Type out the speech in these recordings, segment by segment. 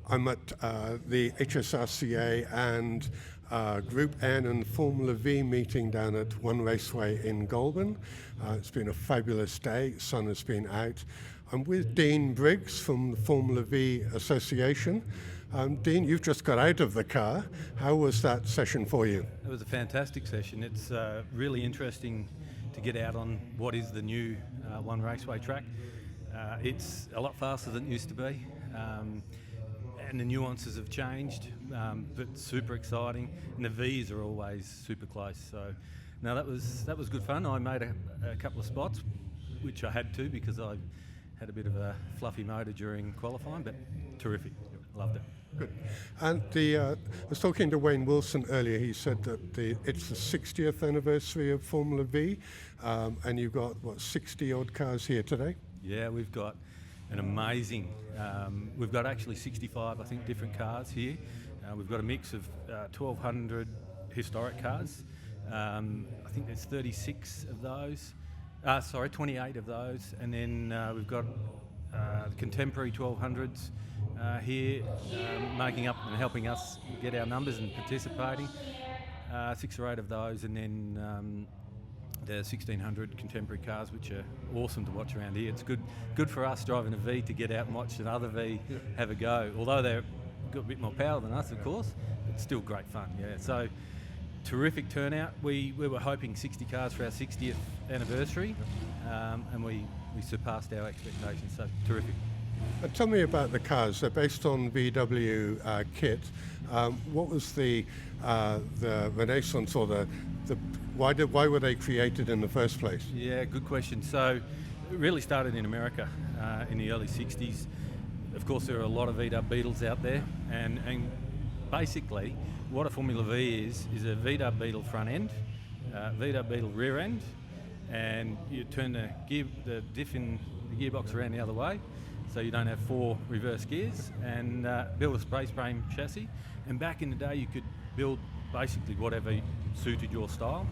I'm at the HSRCA and Group N and Formula Vee meeting down at One Raceway in Goulburn. It's been a fabulous day, sun has been out. I'm with Dean Briggs from the Formula Vee Association. Dean, you've just got out of the car. How was that session for you? It was a fantastic session. It's really interesting to get out on what is the new One Raceway track. It's a lot faster than it used to be, and the nuances have changed, but super exciting. And the V's are always super close. So, no, that was good fun. I made a couple of spots, which I had to because I had a bit of a fluffy motor during qualifying, but terrific. Loved it. Good. And I was talking to Wayne Wilson earlier. He said that it's the 60th anniversary of Formula Vee, and you've got, 60-odd cars here today? Yeah, we've got an amazing, we've got actually 65, I think, different cars here. We've got a mix of 1,200 historic cars. I think there's 36 of those. 28 of those. And then we've got the contemporary 1200s here, making up and helping us get our numbers and participating. 6 or 8 of those, and then the 1,600 contemporary cars, which are awesome to watch around here. It's good for us driving a V to get out and watch another V have a go. Although they've got a bit more power than us, of course, it's still great fun. Yeah, so terrific turnout. We were hoping 60 cars for our 60th anniversary, and we surpassed our expectations. So terrific. Tell me about the cars. They're based on VW kit. What was the renaissance or why were they created in the first place? Yeah, good question. So it really started in America in the early 60s. Of course, there are a lot of VW Beetles out there, and basically what a Formula V is a VW Beetle front end, VW Beetle rear end, and you turn the diff in the gearbox around the other way, so you don't have 4 reverse gears, and build a space frame chassis. And back in the day, you could build basically whatever suited your style,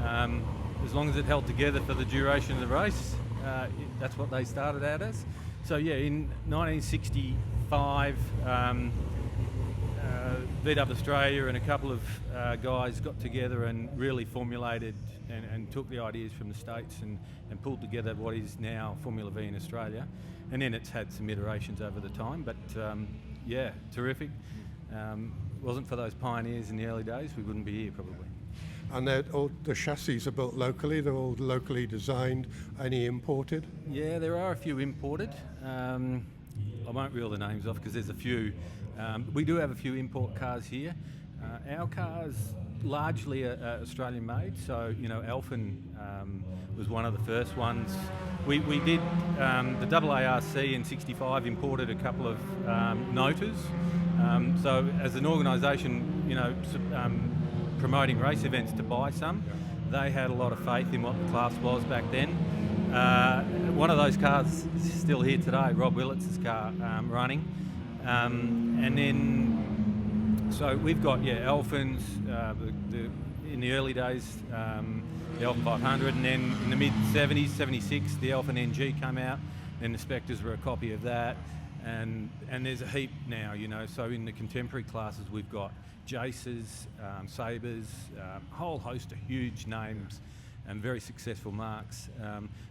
as long as it held together for the duration of the race. That's what they started out as. So yeah, in 1965, VW Australia and a couple of guys got together and really formulated and took the ideas from the States and pulled together what is now Formula Vee in Australia. And then it's had some iterations over the time, but yeah, terrific. Wasn't for those pioneers in the early days, we wouldn't be here probably. And the chassis are built locally, they're all locally designed, any imported? Yeah, there are a few imported. I won't reel the names off because there's a few. We do have a few import cars here. Our cars largely are Australian made, so Alphen was one of the first ones. We did the AARC in 65 imported a couple of Notas. So as an organisation, promoting race events to buy some, they had a lot of faith in what the class was back then. One of those cars is still here today, Rob Willits' car running. And then, so we've got, Alphens, in the early days, the Alphen 500, and then in the mid-70s, 76, the Alphen NG came out, then the Spectres were a copy of that, and there's a heap now, so in the contemporary classes we've got Jaces, Sabres, a whole host of huge names and very successful marques.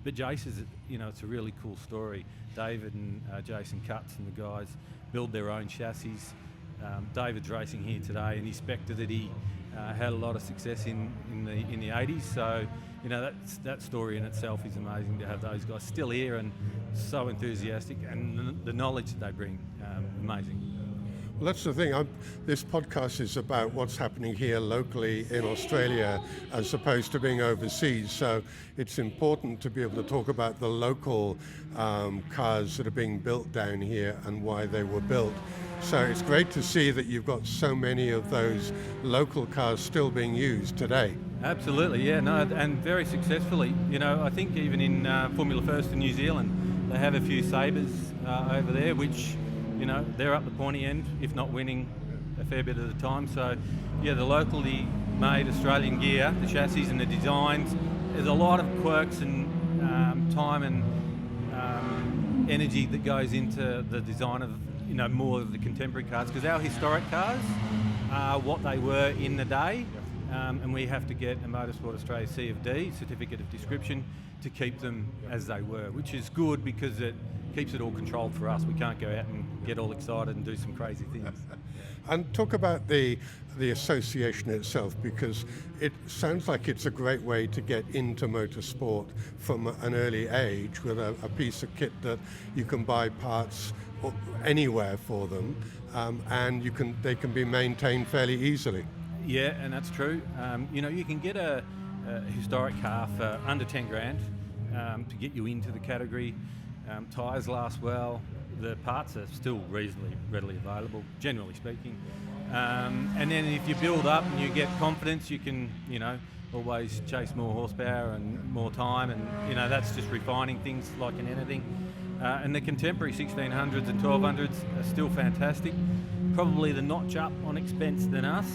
But Jaces, it's a really cool story. David and Jason Cutts and the guys build their own chassis. David's racing here today, and he Spectre that he had a lot of success in the 80s. So, that story in itself is amazing to have those guys still here and so enthusiastic, and the knowledge that they bring, amazing. Well, that's the thing. This podcast is about what's happening here locally in Australia as opposed to being overseas. So it's important to be able to talk about the local cars that are being built down here and why they were built. So it's great to see that you've got so many of those local cars still being used today. Absolutely, yeah, no, and very successfully. I think even in Formula First in New Zealand, they have a few Sabres over there, which they're up the pointy end, if not winning a fair bit of the time. So, yeah, the locally made Australian gear, the chassis and the designs, there's a lot of quirks and time and energy that goes into the design of more of the contemporary cars, because our historic cars are what they were in the day, and we have to get a Motorsport Australia CFD, Certificate of Description, to keep them as they were, which is good because it keeps it all controlled for us. We can't go out and get all excited and do some crazy things. And talk about the association itself, because it sounds like it's a great way to get into motorsport from an early age with a piece of kit that you can buy parts anywhere for them, and they can be maintained fairly easily. Yeah, and that's true. You can get a historic car for under 10 grand to get you into the category. Tyres last well. The parts are still reasonably readily available, generally speaking. And then if you build up and you get confidence, you can, always chase more horsepower and more time, and that's just refining things like in anything. And the contemporary 1600s and 1200s are still fantastic. Probably the notch up on expense than us,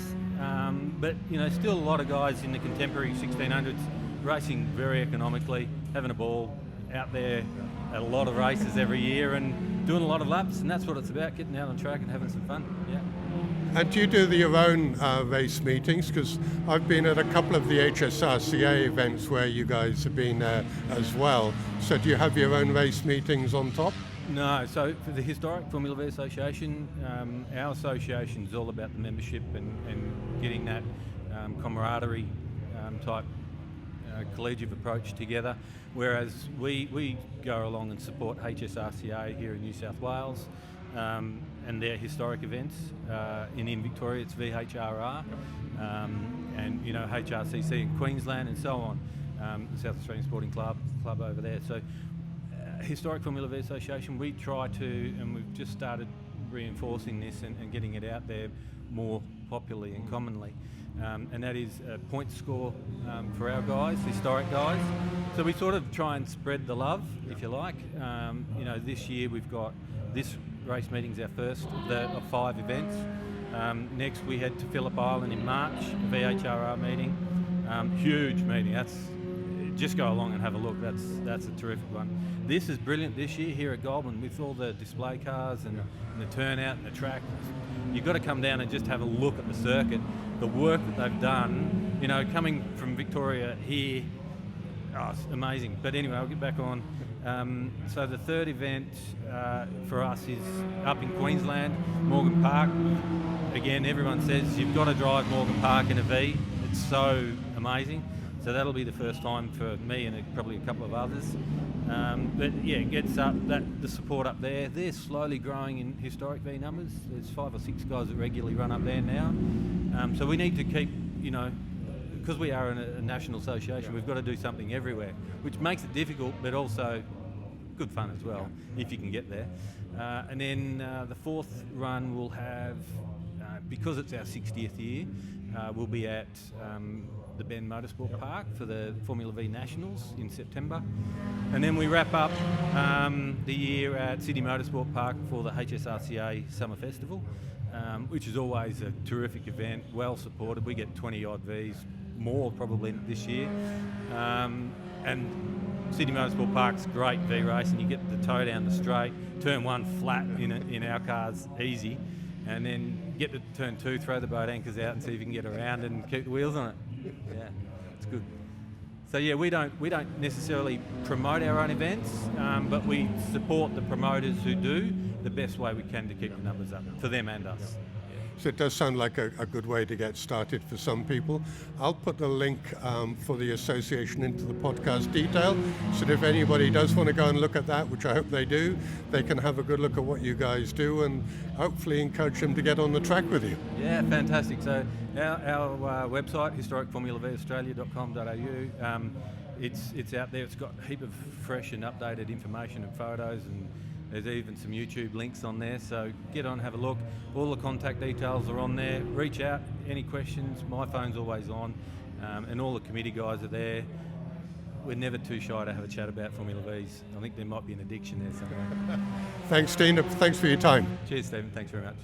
but still a lot of guys in the contemporary 1600s racing very economically, having a ball out there at a lot of races every year and doing a lot of laps, and that's what it's about, getting out on track and having some fun. Yeah. And do you do your own race meetings? Because I've been at a couple of the HSRCA events where you guys have been as well. So do you have your own race meetings on top? No, so for the Historic Formula Vee Association, our association is all about the membership and getting that camaraderie type collegiate approach together, whereas we go along and support HSRCA here in New South Wales and their historic events. In Victoria it's VHRR, and HRCC in Queensland and so on, the South Australian Sporting Club over there. So Historic Formula Vee Association, we try to, and we've just started reinforcing this and getting it out there more popularly and commonly. And that is a point score for our guys, historic guys. So we sort of try and spread the love, if you like. This year we've got this race meeting's our first of 5 events. Next we head to Phillip Island in March, a VHRR meeting. Huge meeting. Just go along and have a look. That's a terrific one. This is brilliant this year here at Goulburn with all the display cars and the turnout and the track. You've got to come down and just have a look at the circuit. The work that they've done, coming from Victoria here, it's amazing. But anyway, I'll get back on. So the third event for us is up in Queensland, Morgan Park. Again, everyone says you've got to drive Morgan Park in a V. It's so amazing. So that'll be the first time for me and probably a couple of others. But yeah, it gets up the support up there. They're slowly growing in historic V numbers. There's 5 or 6 guys that regularly run up there now. So we need to keep, because we are a national association, we've got to do something everywhere, which makes it difficult, but also good fun as well, if you can get there. And then the fourth run will have, because it's our 60th year, we'll be at the Ben Motorsport Park for the Formula Vee Nationals in September. And then we wrap up the year at Sydney Motorsport Park for the HSRCA Summer Festival, which is always a terrific event, well supported. We get 20 odd Vs, more probably this year. And Sydney Motorsport Park's great V race, and you get the toe down the straight, turn 1 flat in our cars, easy, and then get to turn 2, throw the boat anchors out and see if you can get around and keep the wheels on it. Yeah, it's good. So yeah, we don't necessarily promote our own events, but we support the promoters who do the best way we can to keep the numbers up for them and us. So it does sound like a good way to get started for some people. I'll put the link for the association into the podcast detail, so that if anybody does want to go and look at that, which I hope they do, they can have a good look at what you guys do and hopefully encourage them to get on the track with you. Yeah, fantastic. So our website, historicformulaveeaustralia.com.au, it's out there. It's got a heap of fresh and updated information and photos, and there's even some YouTube links on there, so get on, have a look. All the contact details are on there. Reach out, any questions, my phone's always on, and all the committee guys are there. We're never too shy to have a chat about Formula V's. I think there might be an addiction there somewhere. Thanks, Dean. Thanks for your time. Cheers, Stephen. Thanks very much.